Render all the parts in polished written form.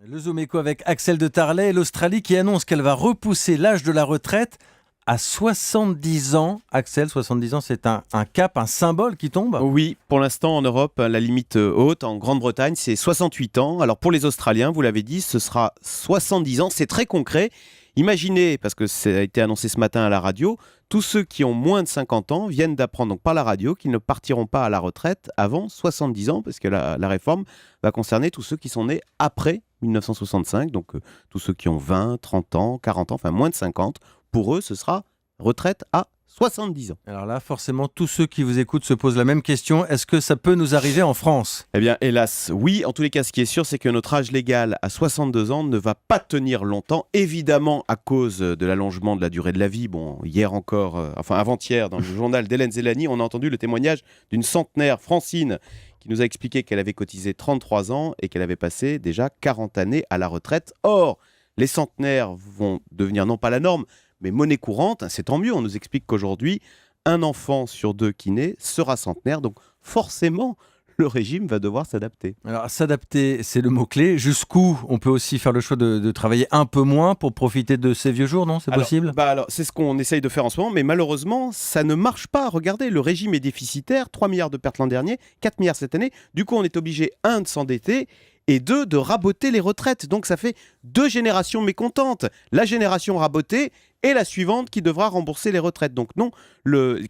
Le Zoom Éco avec Axel de Tarlet, l'Australie qui annonce qu'elle va repousser l'âge de la retraite à 70 ans. Axel, 70 ans, c'est un cap, un symbole qui tombe. Oui, pour l'instant en Europe, la limite haute, en Grande-Bretagne, c'est 68 ans. Alors pour les Australiens, vous l'avez dit, ce sera 70 ans. C'est très concret. Imaginez, parce que ça a été annoncé ce matin à la radio, tous ceux qui ont moins de 50 ans viennent d'apprendre donc par la radio qu'ils ne partiront pas à la retraite avant 70 ans, parce que la réforme va concerner tous ceux qui sont nés après 1965, donc tous ceux qui ont 20, 30 ans, 40 ans, enfin moins de 50. Pour eux, ce sera retraite à 70 ans. Alors là, forcément, tous ceux qui vous écoutent se posent la même question. Est-ce que ça peut nous arriver en France ? Eh bien, hélas, oui. En tous les cas, ce qui est sûr, c'est que notre âge légal à 62 ans ne va pas tenir longtemps, évidemment à cause de l'allongement de la durée de la vie. Bon, hier encore, avant-hier, dans le journal d'Hélène Zélani, on a entendu le témoignage d'une centenaire, Francine, qui nous a expliqué qu'elle avait cotisé 33 ans et qu'elle avait passé déjà 40 années à la retraite. Or, les centenaires vont devenir non pas la norme, mais monnaie courante. C'est tant mieux. On nous explique qu'aujourd'hui, un enfant sur deux qui naît sera centenaire. Donc forcément, le régime va devoir s'adapter. Alors, s'adapter, c'est le mot-clé. Jusqu'où on peut aussi faire le choix de travailler un peu moins pour profiter de ces vieux jours, non ? C'est possible ? C'est ce qu'on essaye de faire en ce moment, mais malheureusement, ça ne marche pas. Regardez, le régime est déficitaire, 3 milliards de pertes l'an dernier, 4 milliards cette année. Du coup, on est obligé, de s'endetter, et de raboter les retraites. Donc ça fait 2 générations mécontentes. La génération rabotée et la suivante qui devra rembourser les retraites. Donc non,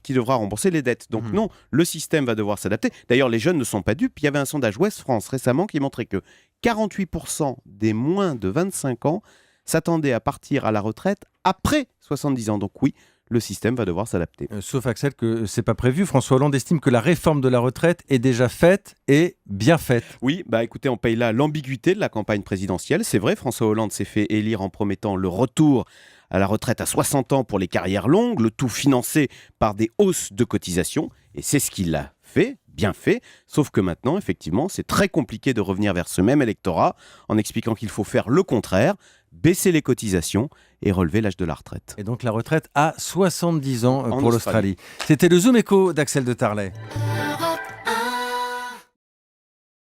qui devra rembourser les dettes. Donc non, le système va devoir s'adapter. D'ailleurs, les jeunes ne sont pas dupes. Il y avait un sondage Ouest France récemment qui montrait que 48% des moins de 25 ans s'attendaient à partir à la retraite après 70 ans. Donc oui, le système va devoir s'adapter. Sauf Axel que c'est pas prévu. François Hollande estime que la réforme de la retraite est déjà faite et bien faite. Oui, écoutez, on paye là l'ambiguïté de la campagne présidentielle. C'est vrai, François Hollande s'est fait élire en promettant le retour à la retraite à 60 ans pour les carrières longues, le tout financé par des hausses de cotisations. Et c'est ce qu'il a fait, bien fait. Sauf que maintenant, effectivement, c'est très compliqué de revenir vers ce même électorat en expliquant qu'il faut faire le contraire, baisser les cotisations et relever l'âge de la retraite. Et donc la retraite à 70 ans pour l'Australie. C'était le Zoom Éco d'Axel de Tarlet.